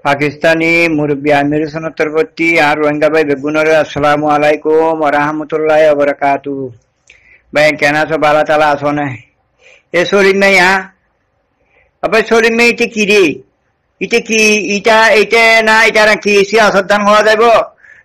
পাকিস্তানি মুরব্বী আমির সনতরবর্তী আর রোহিঙ্গা ভাই বেগুনের আসসালামু আলাইকুম ওয়া রাহমাতুল্লাহি ওয়া বারাকাতুহু। ভাই কেন আছো? বালা তালা আছো না? এ শরীর নাই আবার শরীর নেই এটা কি রে? এটা কি? এটা না এটা কি সিয়াসত দান হওয়া যাইব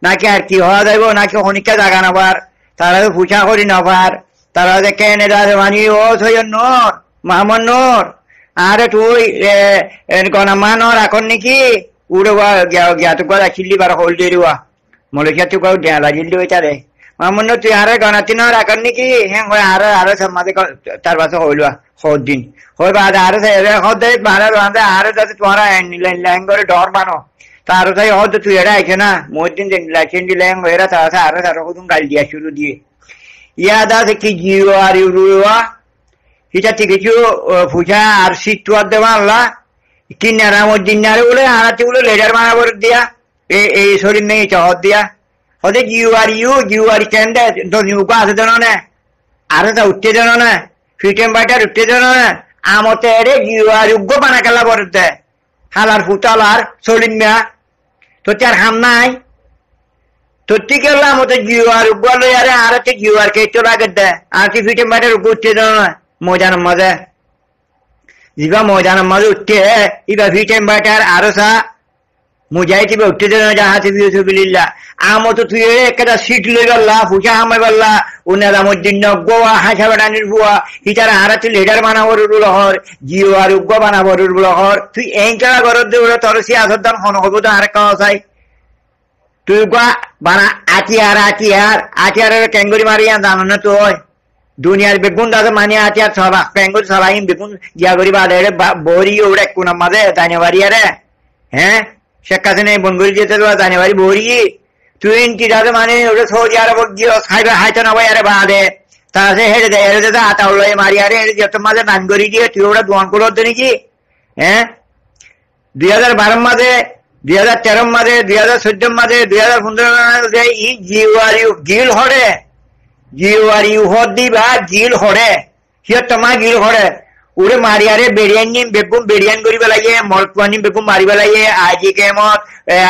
নাকি আর কি হওয়া যাইব নাকি হনিকা জাগা নাবার তারা তো পূজা করি নাবার তারা যে কেন মানি ও সৈয়দ নূর মাহমুদ নূর আরে তুই গণমানর এখন নাকি উড়বা জ্ঞাত করা চিল্লি বার হল দেওয়া মলেশিয়া তুই কাউ ডেলা জিল্লি হইতারে মামুন তুই আরে গণাতি নর এখন নাকি হ্যাঁ আরো মাঝে তার পাশে হইলুয়া সদ দিন হই বাদ আরো হদ আরো যাতে তোমার ল্যাং করে ডর বানো তার তাই হদ তুই এরা আইছে না মহিদিন চেন্ডি ল্যাং এরা তারা আরো তারা কদম গাল দিয়া শুরু দিয়ে ইয়াদ আছে কি জিও আর ইউরুয়া এটা ঠিক কিছু পূজা আর শীত দেওয়া আল্লাহ কি নেরামুদ্দিন বলে আনাতে বলে লেডার বানাবো দিয়া এই শরীর নেই চহর দিয়া হতে জিউ আর কেন নিউকা আছে জানো না আরো তা উঠতে জানো না ফিটেম বাইটার উঠতে জানো না আমতে এরে জিউ আর উগ্র বানা খেলা বলতে হালার ফুটাল আর শরীর মেয়া তো তার হাম নাই তোর ঠিক আমতে জিউ আর উগ্র লই আরে আর জিউ আর কে তো লাগে দে আর কি ফিটেম বাইটার উগ্র উঠতে জানো না ময়দানের মাঝে যা ময়দানের মাঝে উঠতে ইবা ভিটেম বাটার আরো সা মুজাহিদ উঠতে দেন জাহাতে বিউসুবিল্লাহ আমতো তুই একটা সিট লই গল্লা ফুচা হামাই গল্লা উনারামুদ্দিন গোয়া হাসা বেড়ানির বুয়া হিটার হারাতে লিডার বানাবর লহর জিও আর উগ্র বানাবর লহর তুই এঙ্কা ঘর দৌড়ে তোর সিয়াসত দান হন হবো তো আর কাও চাই তুই গা বানা আটিয়ার ক্যাঙ্গুরি মারিয়া জানো না তুই দুনিয়ার বেগুন দাদা মানে আছে আর সবা বেঙ্গল সবাই বেগুন গিয়া করি বাদে বড়ি ওরা কোন মাঝে জানুয়ারি আরে হ্যাঁ শেখ হাসিনা বন করে যেতে জানুয়ারি বড়ি তুই দাদা মানে ওটা সৌদি আরব গিয়ে খাইবে হাইতো না ভাই আরে বাদে তারা সে হেরে দেয় হেরে দেয় আতা উল্লাই মারি আরে যত মাঝে নান করি দিয়ে তুই ওটা দোয়ান করে হতো নাকি হ্যাঁ 2012 মাঝে 2013 মাঝে 2014 মাঝে 2015 মাঝে ই জিওয়ারিউ গিল হরে জিও আর ইউ হদি বা গিল হরে সিও তোমার গিল হরে উড়ে মারিয়ারে বেরিয়ানি বেগুন বেরিয়ান করি বেলাইয়ে মলকুয়ানি বেগুন মারি বেলাইয়ে আজি কেমত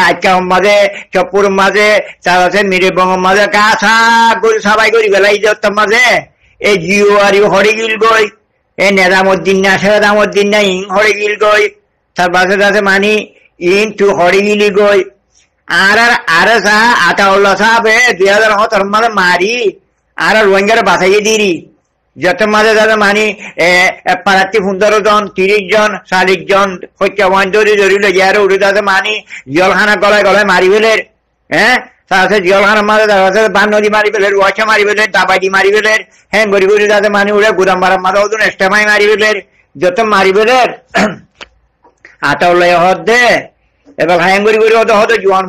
আজকা মাঝে চপুর মাঝে তারপরে মিরে বঙ্গ মাঝে কাছা করি সবাই করি বেলাই যত মাঝে এই জিও আর ইউ হরে গিল গই এ নেদামুদ্দিন না সেদামুদ্দিন না ইং হরে গিল গই তার পাশে তাতে মানি ইন তু হরে গিলি গই আর সাহা আতাউল্লাহ সাহেব 2017 মাঝে মারি আর রোহিঙ্গার বাঁচাইয়ে দিই যত মাঝে যাতে মানি পাড়াতে 15 জন 30 জন 40 জন হত্যা ধরি ধরিল ইয়ার উড়ে যাতে মানি জলখানা গলায় মারি ফেলের হ্যাঁ তাহলে জলখানার মাঝে বান নদী মারি ফেলের ওয়াশা মারি ফেলের দাবাইটি মারি ফেলের হ্যাঁ গড়ি গড়ি যাতে মানি উড়ে গুদাম মারার মাঝে ওজন এস্টেমাই মারি ফেলের যত মারি ফেলের আতাউল্লাহ হদ দে এবার হ্যাং করি হতো হতো জোয়ান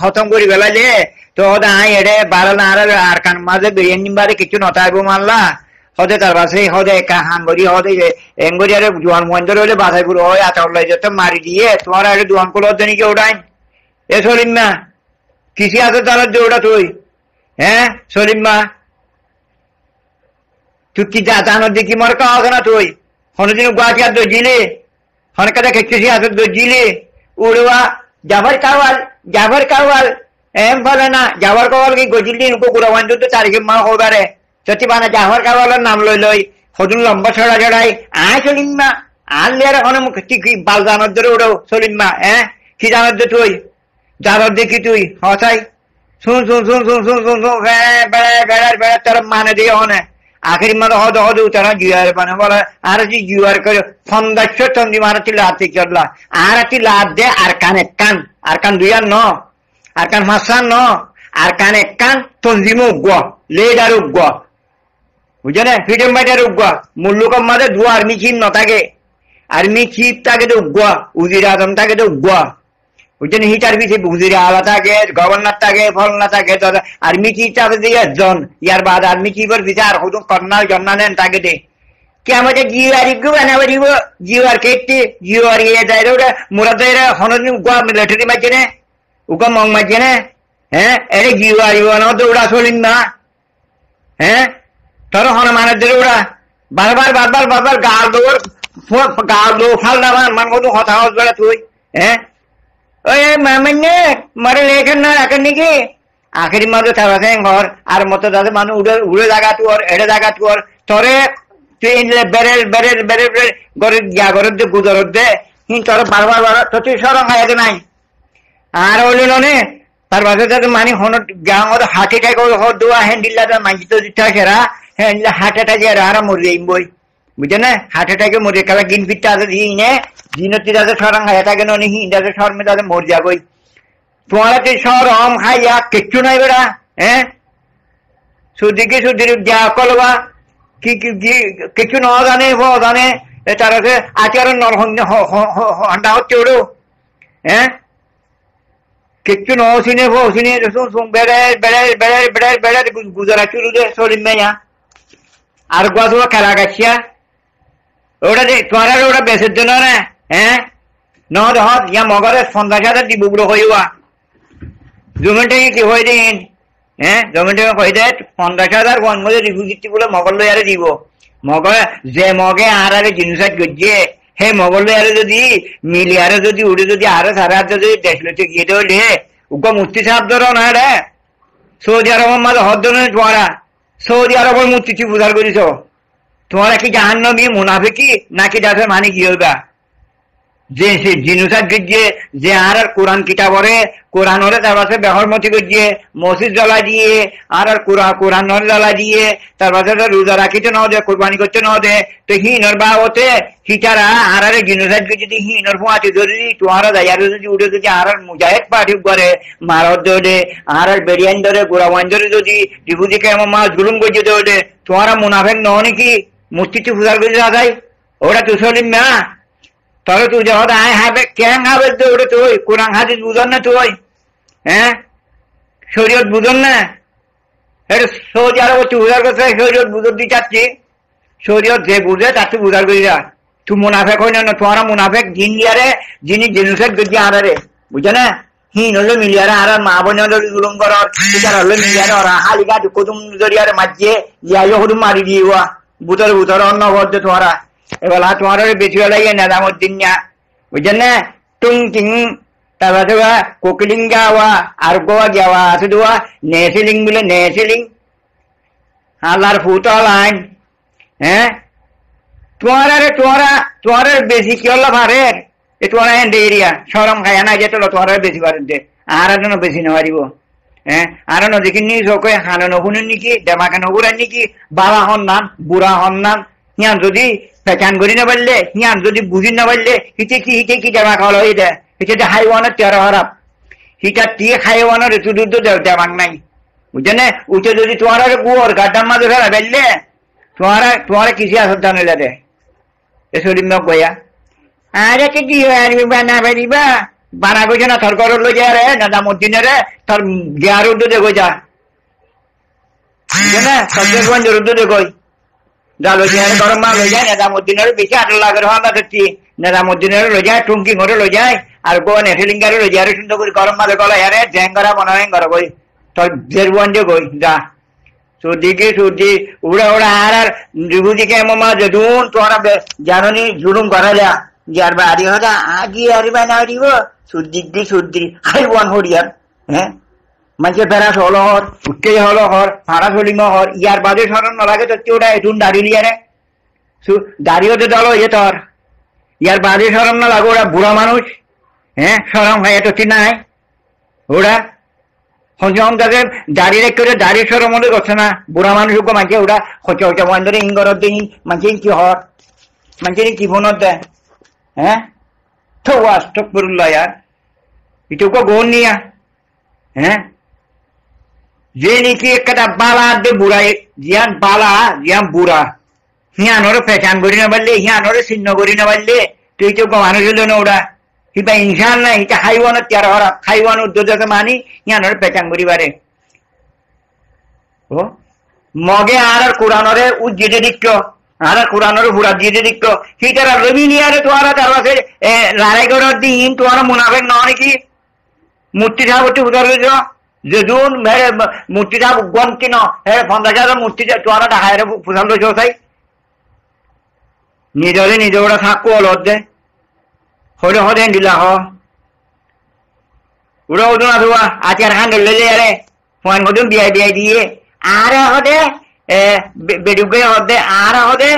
হতম করি বেলাইলে তো হতে আই এড়ে বাড়াল আর কান মাঝে বিরিয়ানি বারে কিছু নতাইব মারলা হতে তার পাশে হতে হাঙ্গরি হতে এঙ্গরি আরে জোয়ান মহেন্দ্র হলে বাধাই পুরো হয় আতাউল্লাহ যত মারি দিয়ে তোমার আরে জোয়ান করে হতে নাকি ওটাই এ সলিম্মা কিসি আছে তার ওটা তুই হ্যাঁ সলিম্মা তুই কি জানো দেখি মর কাজ না তুই হনদিন গুয়াহাটি আর দর্জিলে হনকাটা খেতেছি আছে দর্জিলে উড়বা জাফর কাওয়াল এম বলে না জাফর কাওয়াল কি গজিল দিন কুকুরাবান তো তারিখে মা হবারে সত্যি বানা জাফর কাওয়ালের নাম লই সদুন লম্বা ছড়া ছড়াই আয় চলিম্মা আনলে আর এখন কি বাল জানার ধরে ওটাও চলিম্মা হ্যাঁ কি জানার দে তুই জানার দেখি তুই হসাই শুন বেড়ার তোর মানে দিয়ে হনে আখের মানে হদ তারা জিয়ার মানে বলে আর জিয়ার করে সন্দাস্য চন্দি মারাচ্ছি লাতি করলা আর একটি লাভ দে আর কান দুই আর ন আর কান মাসান ন আর কান এক কান তঞ্জিম উগ্র লেডার উগ্র বুঝে না ফ্রিডম ফাইটার উগ্র মুল্লুকম মাঝে দু আর্মি চিফ নথাকে আর্মি চিফ থাকে তো উগ্র উজির আজম থাকে তো উগ্র বুঝছেন হিটার পিছিয়ে উজির আলা থাকে গভর্নর থাকে ফলনা থাকে আর্মি চিফ থাকে দিয়ে একজন ইয়ার বাদ আর্মি চিফের পিছিয়ে আর হতো কর্নাল জন্নালেন থাকে দে কি আমাকে জিও আর ইগু বানাবো দিব জিও আর কেটে জিও আর ইয়ে যায় ওটা মোরা তো এরা হনদিন উগা মিলিটারি মারছে না উকা মং মারছে না হ্যাঁ এরে জিও আর ইউ না তো ওরা চলিন না হ্যাঁ তোর হন মানের ধরে ওরা বারবার গাল দৌড় ফাল না মান কত কথা বেড়া তুই eh oy mamanya mare lekhan na akan niki akhiri mado tawase ngor ar moto dade manu ude jaga tuor ede jaga tuor tore tin berel gore ya gore de gudorot de hin tore barbar to ti sorong hayade nai ar olilo ne তার বাসে তো মানে হন গাঁও heart attack দোয়া হ্যান্ডিল্লা মাঝি তো দিতে সেরা হ্যান্ডিল্লা হার্ট অ্যাটাক আর মরে বই বুঝে না হার্ট অ্যাটাকে মরে কালা গিন ফিটটা আছে দিনে জিনতি দাদা সরং হায়া থাকে ননি হিন্দাতে শর্মে দাদা মর যা গই তোমারা তো সরম খাইয়া কিচ্ছু নাই বেড়া হ্যাঁ সুদিকে সুদির যা কলবা কি কিছু ন জানে হ জানে তারা আচার হন্ডা হচ্ছে ওড়ো হ্যাঁ किच्चु नो सिने वो सिने सुन बेड़े गुजरा चुरू दे सोलिम में या आर ग्वास वो कला गच्छिया ओड़ा दे तुम्हारा ओड़ा बेसे देना ना हैं नो तो हट या मगर फंदा जाता दी बुबरो कोई हुआ जुमेंटे की होई दे हैं जुमेंटे में कोई दे फंदा जाता वन मुझे रिफ्यूजी बोले मगर लो यारे दीवो मगर जे मगे आरारे जिनुसा गज्जे হে মগল আরে যদি মিলিয়ারে যদি উড়ে যদি আরে সারা যদি দেশলতে গিয়ে দলে উগো মুফতি সাহেব ধরো না রে সৌদি আরব মাঝে হদ্দনে তোরা সৌদি আরবের মুফতি পূজা করিস তোরা কি জাহান্নামী মুনাফিকি নাকি যাতে মানে কি হইবা যে সে জিনুসা গিয়ে যে আর কোরআন কিতাবরে কোরআন ওরে তার পাশে বেহরমতি গিয়ে মসজিদ জ্বালা দিয়ে আর কোরআন ওরে জ্বালা দিয়ে তার পাশে রোজা রাখিতে ন দে কোরবানি করতে ন দে তো হিনর বা হতে হিটারা আর জিনুসা যদি হিনর ফুয়াতে যদি তোহারা যাই যদি উঠে যদি আর মুজাহিদ পার্টি করে মারত দৌড়ে আর বেরিয়ান ধরে গোড়াওয়ান ধরে যদি রিফুজি কেমন মা জুলুম গিয়ে দৌড়ে তোহারা মুনাফেক ন নাকি মূর্তিটি পূজার করে যাই ওরা তো সলিম না তবে তুই যখন আয় হবে কেন হবে তো ওটা তুই কোরআন হাদিস বুঝন না তুই হ্যাঁ শরীয়ত বুঝন না এটা সৌদি আরব বুঝার কথা শরীয়ত বুঝর দিয়ে চাচ্ছি শরীয়ত যে বুঝে তার তুই বুঝার করি যা তুই মুনাফেক হই না তোমার মুনাফেক জিন দিয়ারে যিনি জিনুসের গিয়ে আনারে বুঝে না হিন হলো মিলিয়ারে আর মা বোন জুলুম কর হলো মিলিয়ারে ওরা হালিকা কুতুম জরিয়ারে মাঝে ইয়াই হুদুম মারি দিয়ে বুতর অন্য বলছে তোরা এবার তোমার বেশি লাগে নেদামুদ্দিন বুঝছেন না টুং টিং তারপরে কোকিলিং যাওয়া আর গোয়া যাওয়া আছে দোয়া নেসিলিং বলে নেসিলিং আল্লাহর ফুটা লাইন হ্যাঁ তোমার বেশি কি হল ভারের এ তোমার এরিয়া সরম খায় না যেত তোমার বেশি ভারের দে আর বেশি না পারিব হ্যাঁ আর নদীকে নিয়ে চোখে হানো নহুনের নাকি দেমাকে নগুরেন নাকি বাবা হন নাম বুড়া হন নাম ইয়ান যদি পেচান করি না পারলে ইয়ান যদি বুঝি না পারলে হিতে কি জামা খাওয়া হয়ে দেয় হিতে হাইওয়ানের তেরো হারাপ হিটা টিয়ে হাইওয়ানের ঋতু দুধ দেওয়ার নাই বুঝছে না উঠে যদি তোমার গুয়ার গাড্ডার মাঝে ফেলা ফেললে তোমার কিছু আসর দান হইলে দে এ শরীর নক গয়া আরে কি বানা পারিবা বানা গেছে না তোর ঘর লো যা রে নাদামুদ্দিনের তোর গিয়ার উদ্দো দেখো যা বুঝছে না সত্যগঞ্জ উদ্দো দেখোই জালো যে গরম মা লই যায় নেদামুদ্দিনের বেশি আটল লাগে আমরা দেখছি নেদামুদ্দিনের লই যায় টুঙ্কি ঘরে লই যায় আর গো নেটেলিঙ্গারে লই যায় সুন্দর করে গরম মালে গলা আরে জ্যাঙ্গরা মনে করা কই তোর জেরবন যে কই যা সর্দি উড়া আর রিভুজিকে মামা যদুন তোরা জাননি জুলুম করা যা যার বাড়ি হতা আগে আর বানা দিব সর্দি হাইওয়ান হরিয়ার হ্যাঁ মানুষে ফেরাস হলো হর উঠতে হলো হর ফাড়া চলিম হর ইয়ার বাদে সরণ নালাগে তো ওটা এটুন দাঁড়ি লিয়ারে দাঁড়িয়েতে দল ইয়ে তোর ইয়ার বাদে সরম না লাগে ওরা বুড়া মানুষ হ্যাঁ সরম হয় এত নাই ওরা হজম তাকে দাঁড়িয়ে রেখে দাঁড়িয়ে সরম মনে করছে না বুড়া মানুষ মাঝে ওরা হচ্ছে বন্ধরে ইঙ্গরত দিই মাঝে কি হর মাঝে কি ফোনত দেয় হ্যাঁ তো আস্তগফিরুল্লাহ ইয়ার এটুকু গোন নিয়া হ্যাঁ যে নাকি একটা বালা দে বুড়াই জিয়ান বালা জিয়ান বুড়া হিয়ানোর পেচান করি না পারলে হিয়ানোর চিহ্ন করি না পারলে তুই তো মানুষ হলো না ওরা হিবা ইনসান নাই এটা হাইওয়ানের তেরো হরা হাইওয়ান উদ্যোগকে মানি হিয়ানোর পেচান করি পারে ও মগে আর কোরআনরে উ যেতে দিক্ষ আর কোরআনরে বুড়া যেতে দিক্ষ হিটারা রবি নিয়ারে তোরা তার কাছে লড়াই করার দিন তোরা মুনাফেক ন নাকি মূর্তি সাহাবতী উদার হয়েছ যেজন মেরে মূর্তিটা গন্তি ন হে ফন্দাচার মূর্তিটা তোরা ডাহায় ফুসাল রয়েছ তাই নিজরে নিজে ওরা থাকো অলদ দে হলে হদেন দিলা হ udah udah dua acar kan dulu ya puan kodum biaya দিয়ে ara hode beduge hode ara hode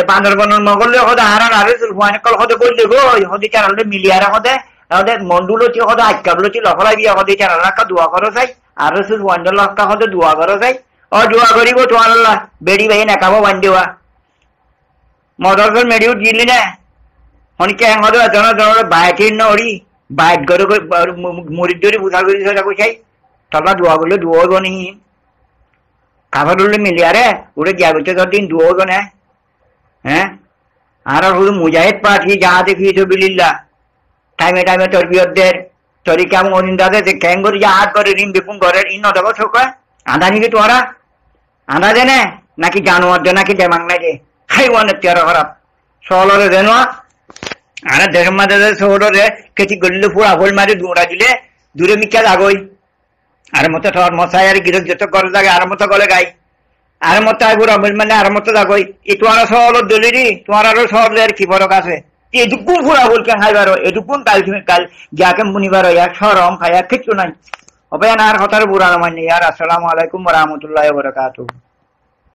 bandar banor mogol hode ara rasul puan kol hode bolle go hode charal miliara hode hode mondulo ti hode akablo ti lafala biya hode charal ka dua karo sai rasul puan dollar ka hode dua karo sai o dua karibo to Allah bedi bayi na kabo bandewa modal kol mediu jilli na honi ke hode jana jana baitin nori বাইট গরো মুড়ির দড়ি বুঝা করি সেটা কইছাই তলা দোয়া বলে দোয়া গনি খাবার উল্লে মিলিয়ারে উড়ে গিয়া বলছে তোর দিন দোয়া গনে হ্যাঁ আর শুধু মুজাহিদ পাঠি যা দেখি তো বিলিল্লা টাইমে টাইমে তোর বিয়দের তোর কেমন অনিন্দাতে যে ক্যাং করে যা হাত করে রিম বিপুন করে ইন নদক ছোকা আধা নাকি তোরা আধা দেনে নাকি জানোয়ার দে নাকি দেমাং নাকি খাইওয়ানের তেরো খারাপ সলরে দেনোয়া আরে দেশের মাঝে শহরে কেটি গলিলে পুরা হোল মারি দৌড়া দিলে দূরে মিকা যাগই আর মতো ঠর মশাই আর গিরক যত করে যাগে আর মতো গলে গাই আর মতো আগুর অমিল মানে আর মতো যাগই এই তোমার শহর দলিরি তোমার আরো শহরের কি ফরক আছে এটুকুন পুরা হোল কে খাইবার এটুকুন কাল যাকে মুনিবার এক সরম খাইয়া কিচ্ছু নাই হবে না আর হতার বুড়া মানে ইয়ার আসসালামু আলাইকুম ওয়া রাহমাতুল্লাহি ওয়া বারাকাতুহু